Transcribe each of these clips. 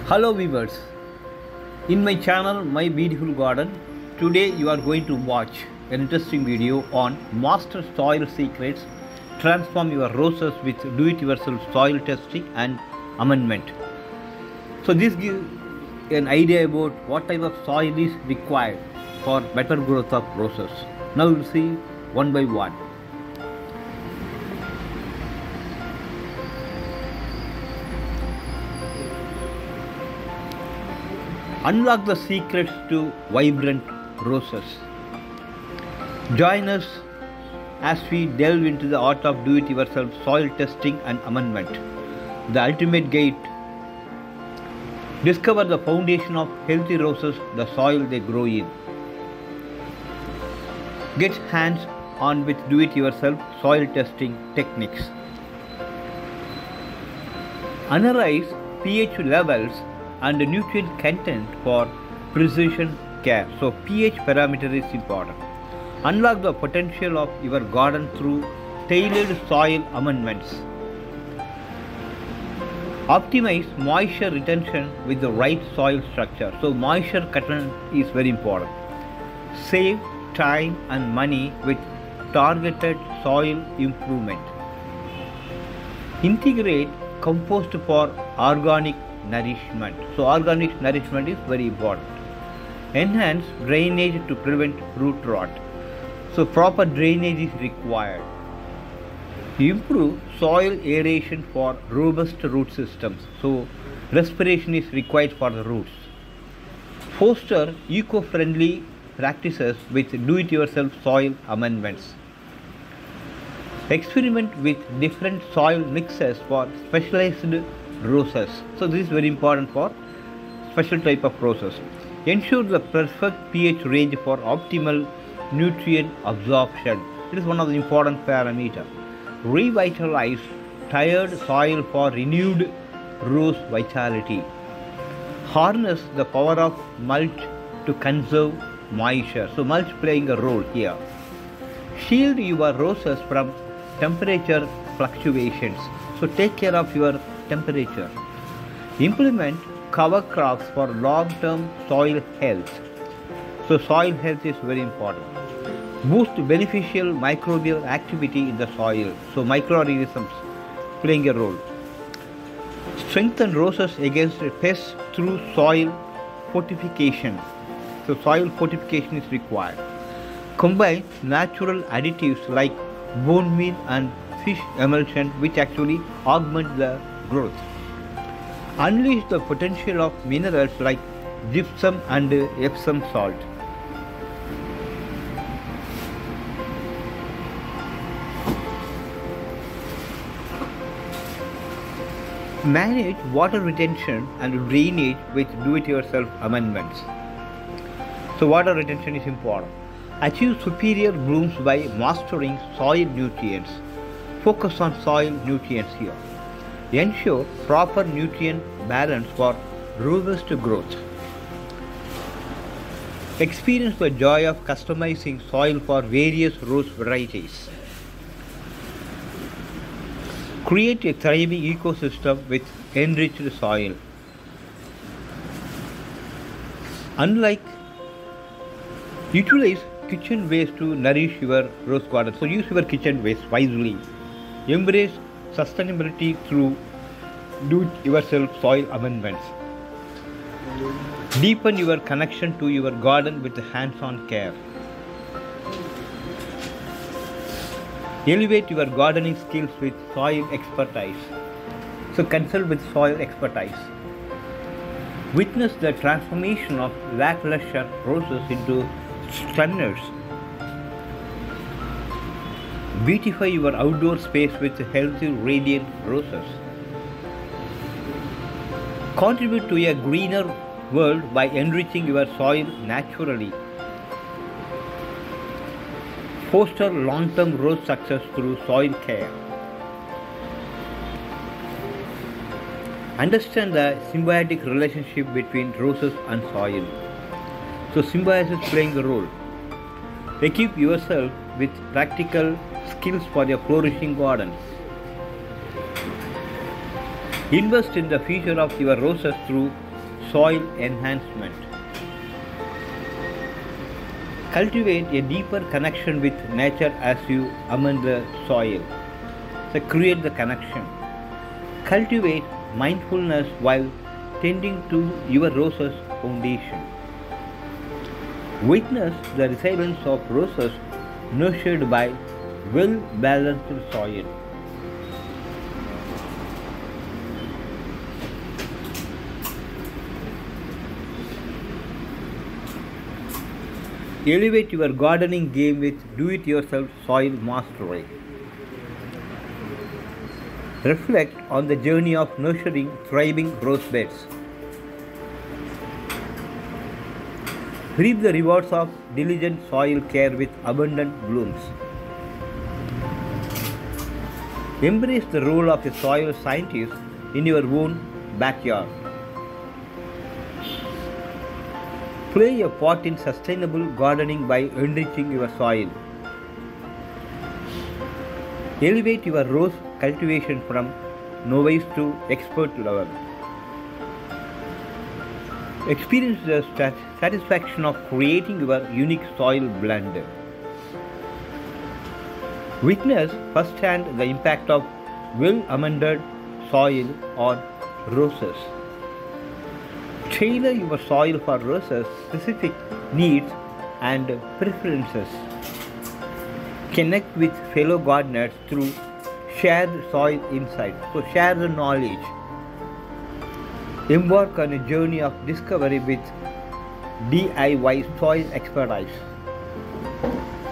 Hello viewers, in my channel My Beautiful Garden, today you are going to watch an interesting video on master soil secrets, transform your roses with do-it-yourself soil testing and amendment. So this gives an idea about what type of soil is required for better growth of roses. Now we will see one by one. Unlock the secrets to vibrant roses. Join us as we delve into the art of do-it-yourself soil testing and amendment, the ultimate guide. Discover the foundation of healthy roses, the soil they grow in. Get hands-on with do-it-yourself soil testing techniques. Analyze pH levels and nutrient content for precision care. So pH parameter is important. Unlock the potential of your garden through tailored soil amendments. Optimize moisture retention with the right soil structure. So moisture content is very important. Save time and money with targeted soil improvement. Integrate compost for organic nourishment. So organic nourishment is very important. Enhance drainage to prevent root rot. So proper drainage is required. Improve soil aeration for robust root systems. So respiration is required for the roots. Foster eco-friendly practices with do-it-yourself soil amendments. Experiment with different soil mixes for specialized roses. So this is very important for special type of roses. Ensure the perfect pH range for optimal nutrient absorption. It is one of the important parameters. Revitalize tired soil for renewed rose vitality. Harness the power of mulch to conserve moisture. So mulch playing a role here. Shield your roses from temperature fluctuations. So take care of your temperature. Implement cover crops for long-term soil health. So soil health is very important. Boost beneficial microbial activity in the soil. So microorganisms playing a role. Strengthen roses against pests through soil fortification. So soil fortification is required. Combine natural additives like bone meal and fish emulsion which actually augment the growth. Unleash the potential of minerals like gypsum and Epsom salt. Manage water retention and drainage with do-it-yourself amendments. So water retention is important. Achieve superior blooms by mastering soil nutrients. Focus on soil nutrients here. Ensure proper nutrient balance for robust growth. Experience the joy of customizing soil for various rose varieties. Create a thriving ecosystem with enriched soil. Utilize kitchen waste to nourish your rose garden. So use your kitchen waste wisely. Embrace sustainability through do-it-yourself soil amendments. Deepen your connection to your garden with hands-on care. Elevate your gardening skills with soil expertise. So consult with soil expertise. Witness the transformation of lackluster roses into stunners. Beautify your outdoor space with healthy, radiant roses. Contribute to a greener world by enriching your soil naturally. Foster long-term rose success through soil care. Understand the symbiotic relationship between roses and soil. So symbiosis playing a role. Equip yourself with practical skills for your flourishing garden. Invest in the future of your roses through Soil enhancement. Cultivate a deeper connection with nature as you amend the soil. So create the connection. Cultivate mindfulness while tending to your rose's foundation. Witness the resilience of roses nurtured by well-balanced soil. Elevate your gardening game with do-it-yourself soil mastery. Reflect on the journey of nurturing thriving rose beds. Reap the rewards of diligent soil care with abundant blooms. Embrace the role of a soil scientist in your own backyard. Play a part in sustainable gardening by enriching your soil. Elevate your rose cultivation from novice to expert level. Experience the satisfaction of creating your unique soil blend. Witness firsthand the impact of well-amended soil on roses. Tailor your soil for roses' specific needs and preferences. Connect with fellow gardeners through shared soil insights. So share the knowledge. Embark on a journey of discovery with DIY soil expertise.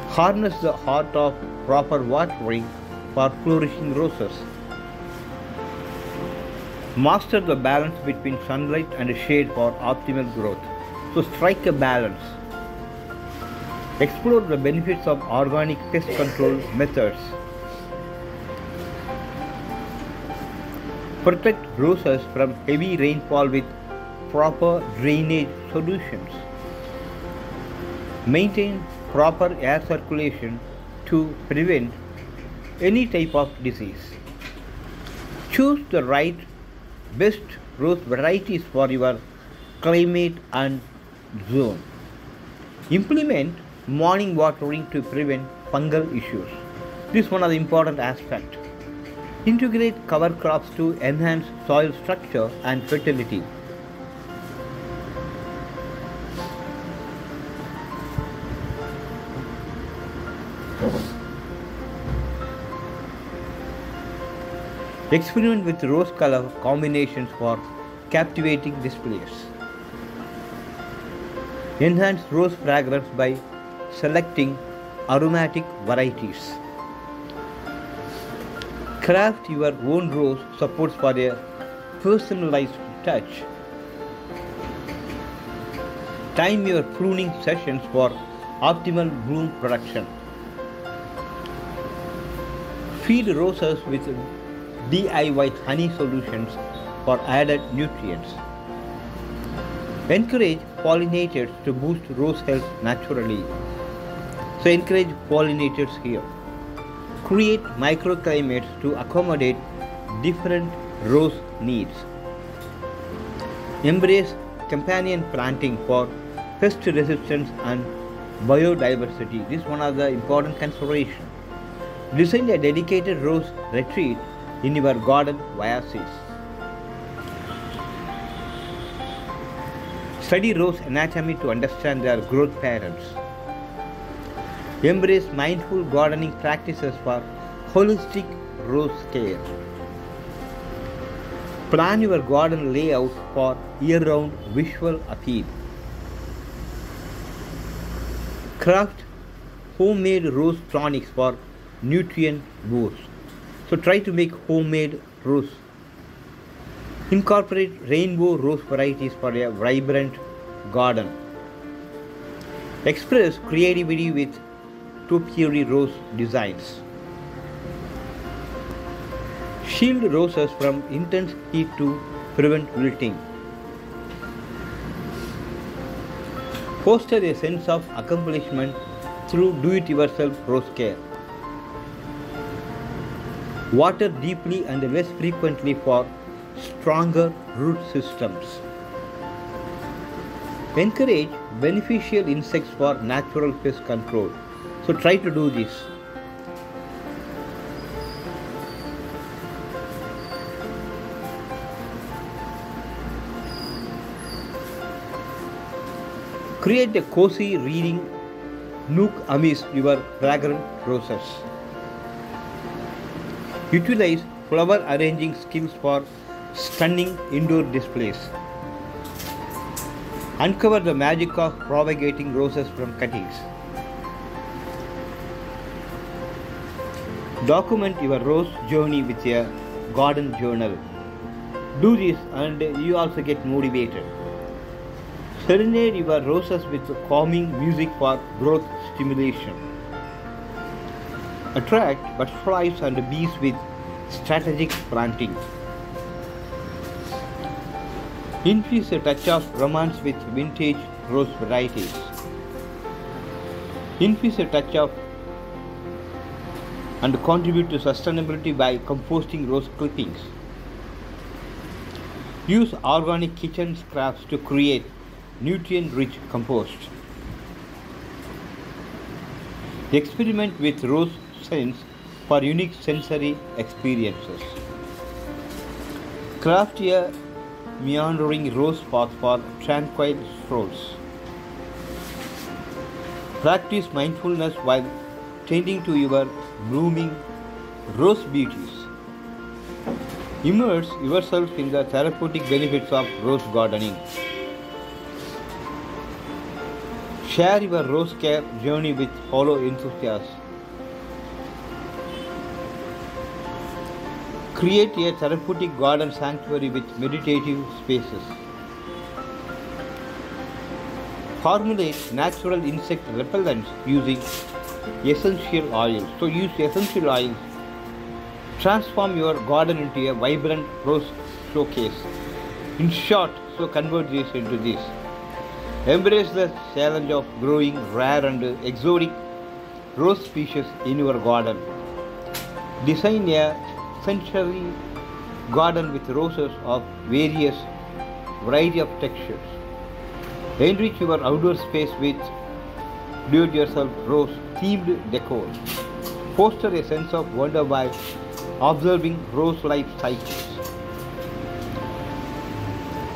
Harness the art of proper watering for flourishing roses. Master the balance between sunlight and shade for optimal growth. So strike a balance. Explore the benefits of organic pest control methods. Protect roses from heavy rainfall with proper drainage solutions. Maintain proper air circulation to prevent any type of disease. Choose the best rose varieties for your climate and zone. Implement morning watering to prevent fungal issues. This is one of the important aspects. Integrate cover crops to enhance soil structure and fertility. Experiment with rose color combinations for captivating displays. Enhance rose fragrance by selecting aromatic varieties. Craft your own rose supports for a personalized touch. Time your pruning sessions for optimal bloom production. Feed roses with DIY honey solutions for added nutrients. Encourage pollinators to boost rose health naturally. So encourage pollinators here. Create microclimates to accommodate different rose needs. Embrace companion planting for pest resistance and biodiversity. This is one of the important considerations. Design a dedicated rose retreat in your garden oasis. Study rose anatomy to understand their growth patterns. Embrace mindful gardening practices for holistic rose care. Plan your garden layout for year-round visual appeal. Craft homemade rose tonics for nutrient boost. So try to make homemade rose. Incorporate rainbow rose varieties for a vibrant garden. Express creativity with topiary rose designs. Shield roses from intense heat to prevent wilting. Foster a sense of accomplishment through do-it-yourself rose care. Water deeply and less frequently for stronger root systems. Encourage beneficial insects for natural pest control. So try to do this. Create a cozy reading nook amidst your fragrant roses. Utilize flower arranging skills for stunning indoor displays. Uncover the magic of propagating roses from cuttings. Document your rose journey with a garden journal. Do this and you also get motivated. Serenade your roses with calming music for growth stimulation. Attract butterflies and bees with strategic planting. Infuse a touch of romance with vintage rose varieties. Infuse a touch of and contribute to sustainability by composting rose clippings. Use organic kitchen scraps to create nutrient-rich compost. Experiment with rose scents for unique sensory experiences. Craft a meandering rose path for tranquil strolls. Practice mindfulness while tending to your blooming rose beauties. Immerse yourself in the therapeutic benefits of rose gardening. Share your rose care journey with fellow enthusiasts. Create a therapeutic garden sanctuary with meditative spaces. Formulate natural insect repellents using essential oils. So use essential oils. Transform your garden into a vibrant rose showcase. In short, so convert this into this. Embrace the challenge of growing rare and exotic rose species in your garden. Design a sensory garden with roses of various variety of textures. Enrich your outdoor space with do-it-yourself rose themed decor. Foster a sense of wonder by observing rose life cycles.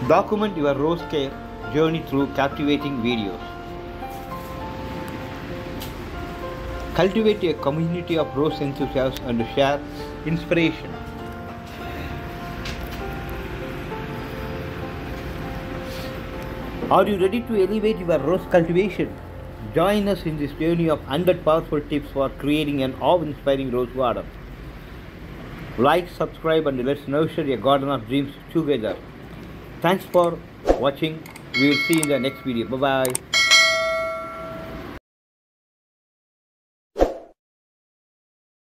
Document your rose care journey through captivating videos. Cultivate a community of rose enthusiasts and share inspiration. Are you ready to elevate your rose cultivation? Join us in this journey of 100 powerful tips for creating an awe-inspiring rose garden. Like, subscribe and let's nurture a garden of dreams together. Thanks for watching. We will see you in the next video. Bye-bye.